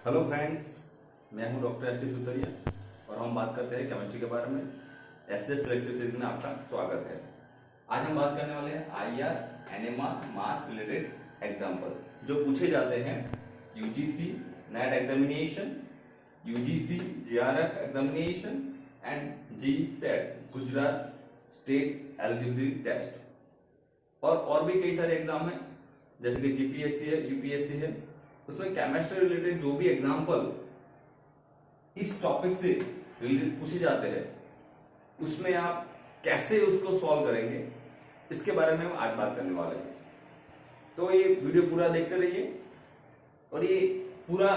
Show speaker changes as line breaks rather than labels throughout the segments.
Hello friends, मैं हूं doctor S T सुतरिया और हम बात करते हैं केमिस्ट्री के बारे में। एसडीएस लेक्चर सीरीज में आपका स्वागत है। आज हम बात करने वाले हैं IR NMR mass related example जो पूछे जाते हैं UGC NET examination, UGC JRF examination and G SET Gujarat state eligibility test और भी कई सारे एग्जाम हैं जैसे कि जीपीएससी है, यूपीएससी है। उसमें केमिस्ट्री रिलेटेड जो भी एग्जाम्पल इस टॉपिक से रिलेटेड पूछे जाते हैं उसमें आप कैसे उसको सॉल्व करेंगे इसके बारे में हम आज बात करने वाले हैं। तो ये वीडियो पूरा देखते रहिए और ये पूरा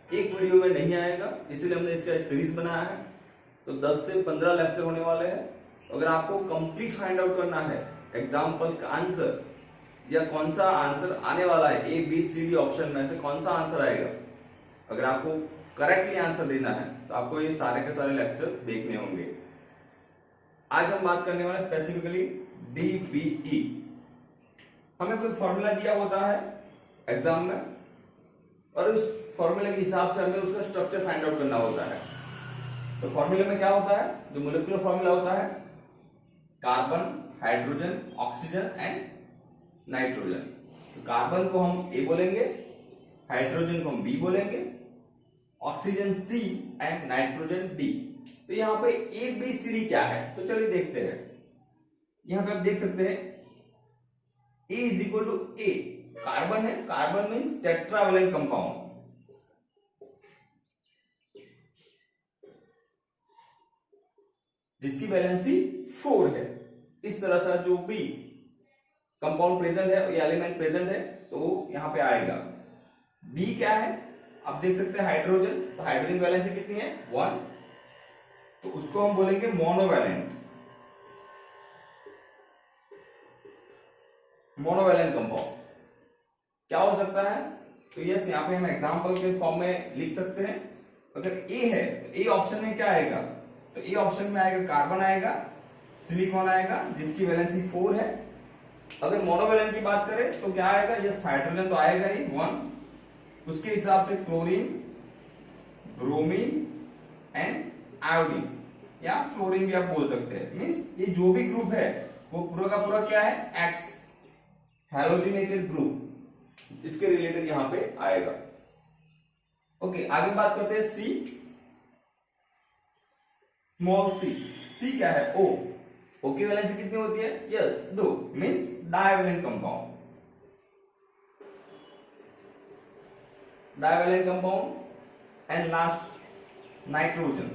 एक वीडियो में नहीं आएगा, इसीलिए हमने इसका सीरीज बनाया है। तो 10 से 15 लेक्चर होने वाले हैं। अगर आपको कंप्लीट फाइंड आउट करना है एग्जाम्पल्स का आंसर या कौन सा आंसर आने वाला है, A B C D option में से कौन सा आंसर आएगा, अगर आपको करेक्टली आंसर देना है तो आपको ये सारे के सारे लेक्चर देखने होंगे। आज हम बात करने वाले स्पेसिफिकली डीबीई। हमें कोई फॉर्मूला दिया होता है एग्जाम में और उस फॉर्मूले के हिसाब से हमें उसका स्ट्रक्चर फाइंड आउट करना होता है। तो फॉर्मूले में क्या होता है, जो मोलिकुलर फॉर्मूला होता है, carbon, hydrogen, oxygen and nitrogen. तो कार्बन को हम ए बोलेंगे, हाइड्रोजन को हम बी बोलेंगे, oxygen C and nitrogen D. तो यहाँ पे ए बी सी डी क्या है, तो चलिए देखते हैं। यहाँ पे आप देख सकते हैं A is equal to A, carbon है, कार्बन मीन्स टेट्रावेलेंट कंपाउंड, जिसकी वैलेंसी 4 है। इस तरह से जो भी कंपाउंड प्रेजेंट है या एलिमेंट प्रेजेंट है तो यहां पे आएगा। बी क्या है, आप देख सकते हैं हाइड्रोजन, तो हाइड्रोजन वैलेंसी कितनी है 1, तो उसको हम बोलेंगे मोनोवैलेंट, मोनोवैलेंट कंपाउंड। क्या हो सकता है, तो यस यहाँ पे हम एग्जांपल के फॉर्म में लिख सकते हैं। अगर ए है तो ए ऑप्शन में क्या आएगा, तो ए ऑप्शन में आएगा कार्बन आएगा, सिलिकॉन आएगा जिसकी वैलेंसी 4 है। अगर मोनोवैलेंट की बात करें तो क्या आएगा, यस हाइड्रोजन तो आएगा ही 1, उसके हिसाब से क्लोरीन, ब्रोमीन एंड आयोडीन या फ्लोरीन भी आप बोल सकते हैं। मींस ये जो भी ग्रुप है वो पूरा का पूरा क्या है, एक्स हैलोजिनेटेड ग्रुप, इसके रिलेटेड यहां पे आएगा। ओके, आगे बात करते हैं सी, स्मॉल सी। सी क्या है, ओ, ओ की वैलेंसी कितनी होती है, yes 2, means divalent compound, divalent compound. And last nitrogen,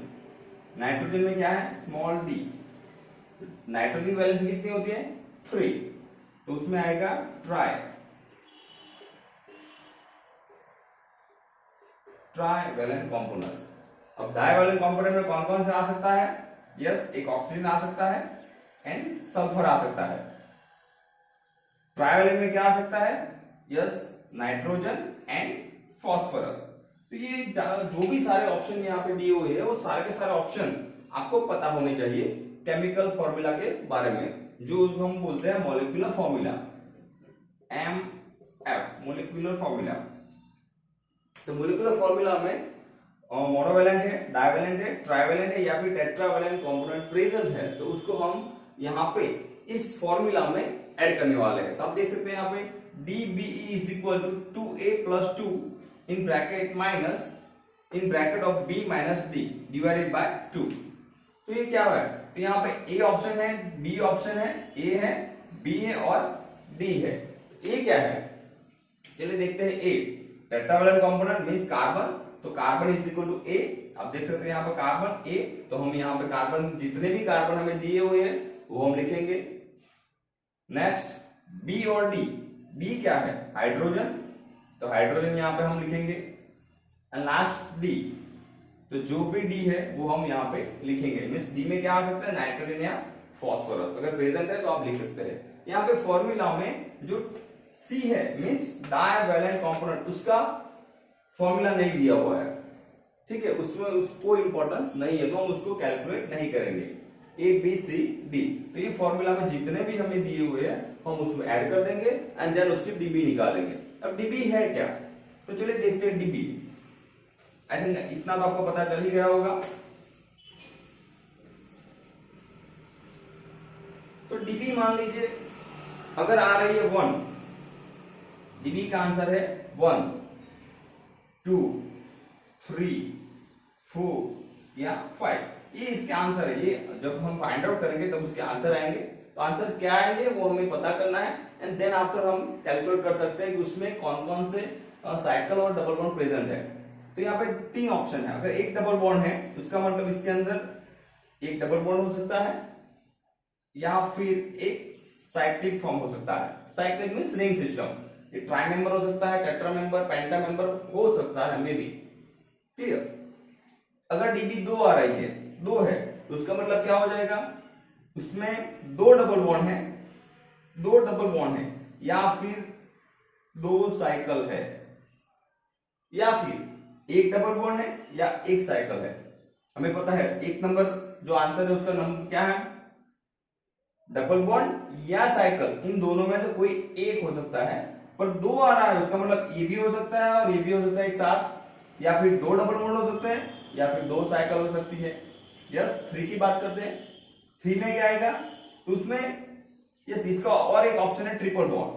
nitrogen में क्या है, स्मॉल डी, नाइट्रोजन वैलेंसी कितनी होती है 3, तो उसमें आएगा ट्राई, ट्राइवैलेंट कंपोनेंट। अब डाइवैलेंट कंपोनेंट में कौन कौन से आ सकता है, यस एक ऑक्सीजन आ सकता है एंड सल्फर आ सकता है। ट्राइवैलेंट में क्या आ सकता है, यस नाइट्रोजन एंड फॉस्फोरस। तो ये जो भी सारे ऑप्शन यहाँ पे दिए हुए हैं वो सारे के सारे ऑप्शन आपको पता होने चाहिए केमिकल फॉर्मूला के बारे में, जो हम बोलते हैं molecular formula, MF molecular formula. तो मॉलिक्यूलर फॉर्मूला में मोनोवैलेंट है, डाइवैलेंट है, ट्राइवैलेंट है या फिर टेट्रावैलेंट कंपोनेंट प्रेजेंट है, तो उसको हम यहाँ पे इस फॉर्मूला में ऐड करने वाले हैं। तो आप देख सकते हैं यहाँ पे DBE is equal to 2A plus 2 in bracket minus in bracket of B minus D divided by 2। तो ये क्या है, तो यहाँ पे A ऑप्शन है, B ऑप्शन है, A है, B है और D है। A क्या है, चलिए देखते हैं। A tetravalent component means carbon, तो carbon is equal to A। आप देख सकते हैं यहाँ पे कार्बन A, तो हम यहाँ पे कार्बन जितने भी कार्बन हमें दिए हुए हैं वो हम लिखेंगे। नेक्स्ट B और D, B क्या है हाइड्रोजन, तो हाइड्रोजन यहाँ पे हम लिखेंगे। एंड लास्ट D, तो जो भी D है वो हम यहाँ पे लिखेंगे। मींस D में क्या आ सकता है, नाइट्रोजन या फॉस्फोरस, अगर प्रेजेंट है तो आप लिख सकते हैं। यहाँ पे फॉर्मूला में जो C है मींस डाइवैलेंट कंपोनेंट, उसका फॉर्मूला नहीं दिया हुआ है, ठीक है, उसमें उसको इंपॉर्टेंस नहीं है तो हम उसको कैलकुलेट नहीं करेंगे। ए बी सी डी, तो ये फॉर्मूला में जितने भी हमें दिए हुए हैं हम उसमें ऐड कर देंगे एंड देन उसकी डीबी निकालेंगे। अब डीबी है क्या, तो चलिए देखते हैं डीबी। आई थिंक इतना तो आपको पता चल ही गया होगा। तो डीबी मान लीजिए अगर आ रही है 1, डीबी का आंसर है 1, 2, 3, 4 या 5, ये इसके आंसर है। ये जब हम फाइंड आउट करेंगे तब उसके आंसर आएंगे। तो आंसर क्या आएंगे वो हमें पता करना है, एंड देन आफ्टर हम कैलकुलेट कर सकते हैं कि उसमें कौन कौन से साइकिल और डबल बॉन्ड प्रेजेंट है। तो यहाँ पे 3 ऑप्शन है। अगर एक डबल बॉन्ड है उसका मतलब इसके अंदर एक डबल बॉन्ड हो सकता है या फिर एक साइक्लिक फॉर्म हो सकता है। साइक्लिक मींस रिंग सिस्टम, ये ट्राई मेंबर हो सकता है, टेट्रा मेंबर, पेंटा मेंबर हो सकता है, मे बी। क्लियर? अगर डीबी 2 आ रही है, 2 है, तो उसका मतलब क्या हो जाएगा, उसमें 2 डबल बॉन्ड है, 2 डबल बॉन्ड है या फिर 2 साइकिल है, या फिर एक डबल बॉन्ड है या एक साइकिल है। हमें पता है एक नंबर जो आंसर है उसका नंबर क्या है, डबल बॉन्ड या साइकिल, इन दोनों में से कोई एक हो सकता है। पर 2 आ रहा है उसका मतलब ये भी हो सकता है और ये भी हो सकता है एक साथ, या फिर 2 डबल बॉन्ड हो सकते हैं या फिर 2 साइकिल हो सकती है। यस, 3 की बात करते हैं। 3 में क्या आएगा, तो उसमें यस इसका और एक ऑप्शन है ट्रिपल बॉन्ड।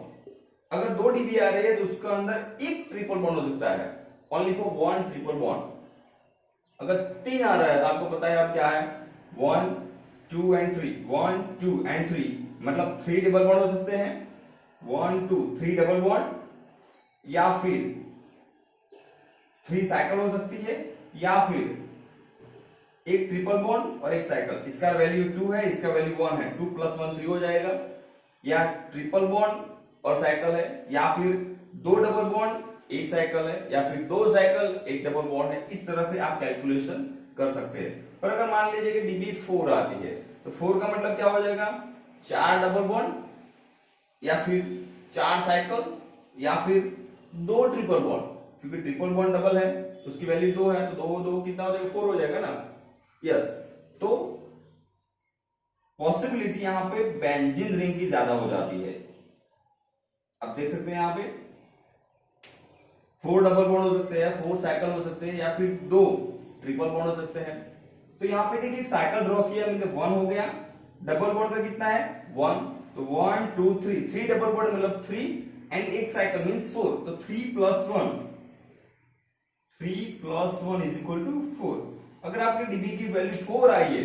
अगर 2 डीबी आ रही है तो उसके अंदर एक ट्रिपल बॉन्ड हो सकता है, ओनली फॉर 1 ट्रिपल बॉन्ड। अगर 3 आ रहा है तो आपको पता है अब क्या है, 1, 2 एंड 3, 1, 2 एंड 3, मतलब 3 डबल बॉन्ड हो सकते हैं, 1, 2, 3 डबल बॉन्ड, या फिर 3 साइकिल हो सकती है, या फिर एक ट्रिपल बॉन्ड और एक साइकिल। इसका वैल्यू 2 है, इसका वैल्यू 1 है, 2 + 1 3 हो जाएगा। या ट्रिपल बॉन्ड और साइकिल है, या फिर 2 डबल बॉन्ड एक साइकिल है, या फिर 2 साइकिल एक डबल बॉन्ड है। इस तरह से आप कैलकुलेशन कर सकते हैं। पर अगर मान लीजिए कि डीबी 4 आती है तो 4 का मतलब क्या हो जाएगा, 4 डबल बॉन्ड या फिर 4 साइकिल या फिर 2 ट्रिपल बॉन्ड, क्योंकि ट्रिपल बॉन्ड डबल है उसकी वैल्यू 2 है, तो 2 2 कितना हो जाएगा, 4 हो जाएगा ना। यस, तो पॉसिबिलिटी यहां पे बेंजीन रिंग की ज्यादा हो जाती है। अब देख सकते हैं यहां पे 4 डबल बॉन्ड हो सकते हैं, 4 साइकिल हो सकते हैं, या फिर 2 ट्रिपल बॉन्ड हो सकते हैं। तो यहां पे देखिए एक साइकिल ड्रॉ किया, मतलब 1 हो गया। डबल बॉन्ड का कितना है, 1, तो 1 2 3, 3 डबल बॉन्ड मतलब 3, एंड एक साइकिल मींस 4, तो 3 + 1, 3 + 1 = 4। अगर आपकी डीबी की वैल्यू 4 आई है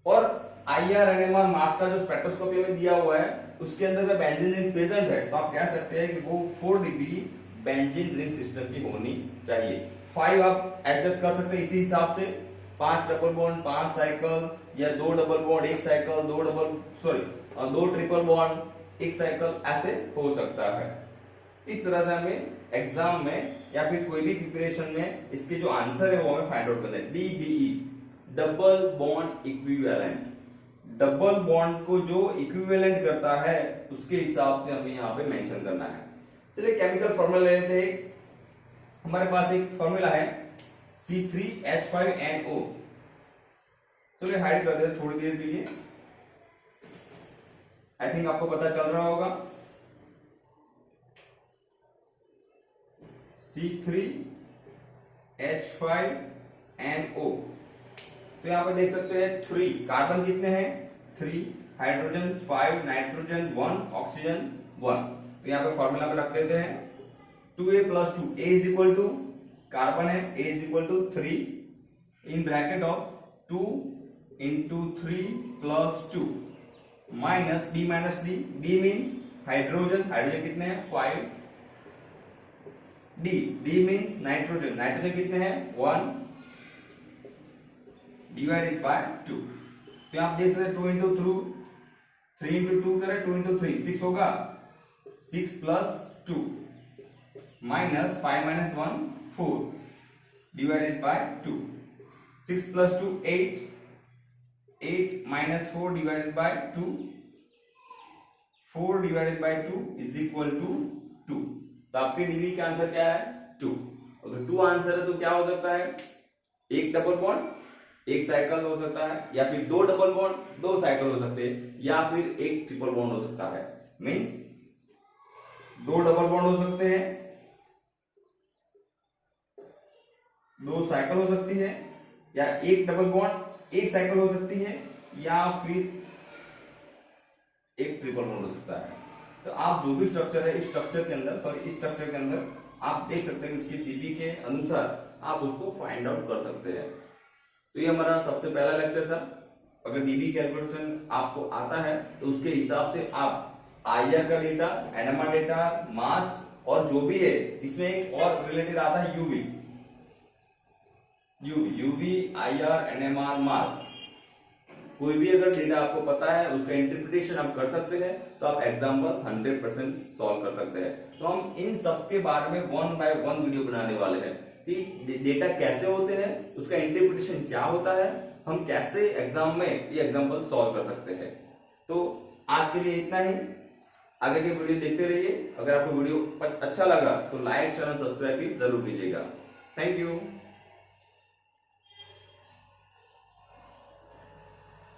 और आईआर एनएमआर मास का जो स्पेक्ट्रोस्कोपी में दिया हुआ है उसके अंदर का बेंजीन रिंग प्रेजेंट है, तो आप कह सकते हैं कि वो 4 डिग्री बेंजीन रिंग सिस्टम की होनी चाहिए। 5 आप एडजस्ट कर सकते हैं इसी हिसाब से, 5 डबल बॉन्ड 5 साइकिल, या 2 double bond 1 cycle, 2 triple bond 1 cycle, ऐसे हो सकता है। इस तरह से हमें एग्जाम में या फिर कोई भी प्रिपरेशन में इसके जो आंसर है वो हमें फाइंड आउट करना है। DBE, double bond equivalent, double bond को जो इक्विवेलेंट करता है उसके हिसाब से हमें यहाँ पे मेंशन करना है। चलिए केमिकल फॉर्मूला ले लेते हैं। हमारे पास एक फॉर्मूला है C3H5NO। चलिए हाइड कर देते थोड़ी देर के लिए, आई थिंक आपको पता चल रहा होगा। C3H5NO, तो यहां पर देख सकते हैं 3 कार्बन कितने हैं, 3 हाइड्रोजन 5, नाइट्रोजन 1, ऑक्सीजन 1। तो यहां पे फॉर्मूला में रख देते हैं 2A + 2, A = कार्बन है, A = 3 in bracket of 2 × 3 + 2 minus B - D, D means hydrogen, hydrogen कितने हैं 5, D मींस नाइट्रोजन, नाइट्रोजन कितने हैं 1 डिवाइडेड बाय 2। तो आप देख सकते हैं 2 × 2, 3 × 2 करें, 2 × 3 6 होगा, 6 + 2 minus 5 - 1 4 divided by 2, 6 + 2 8, 8 - 4 divided by 2, 4 divided by 2 = 2। तो आपके डीबी का आंसर क्या है 2। अगर 2 आंसर है तो क्या हो सकता है, एक डबल बॉन्ड एक साइकिल हो सकता है, या फिर 2 डबल बॉन्ड 2 साइकिल हो सकते हैं, या फिर एक ट्रिपल बॉन्ड हो सकता है। मींस 2 डबल बॉन्ड हो सकते हैं, दो साइकिल हो सकती है, या एक डबल बॉन्ड एक साइकिल हो सकती है, या फिर एक ट्रिपल बॉन्ड हो सकता है। तो आप जो भी स्ट्रक्चर है इस स्ट्रक्चर के अंदर आप देख सकते हैं इसकी डीबी के अनुसार आप उसको फाइंड आउट कर सकते हैं। तो ये हमारा सबसे पहला लेक्चर था। अगर डीबी कैलकुलेशन आपको आता है तो उसके हिसाब से आप आईआर का डेटा, एनएमआर डेटा, मास और जो भी है इसमें एक और रिलेटेड आता है यूवी आईआर एनएमआर मास, कोई भी अगर डेटा आपको पता है उसका इंटरप्रिटेशन आप कर सकते हैं तो आप एग्जाम्पल 100% सॉल्व कर सकते हैं। तो हम इन सब के बारे में 1 बाय 1 वीडियो बनाने वाले हैं कि डेटा कैसे होते हैं, उसका इंटरप्रिटेशन क्या होता है, हम कैसे एग्जाम में ये एग्जाम्पल सॉल्व कर सकते हैं। तो आज के लिए इतना ही, आगे के वीडियो देखते रहिए। अगर आपको वीडियो अच्छा लगा तो लाइक शेयर और सब्सक्राइब भी जरूर कीजिएगा। Thank you.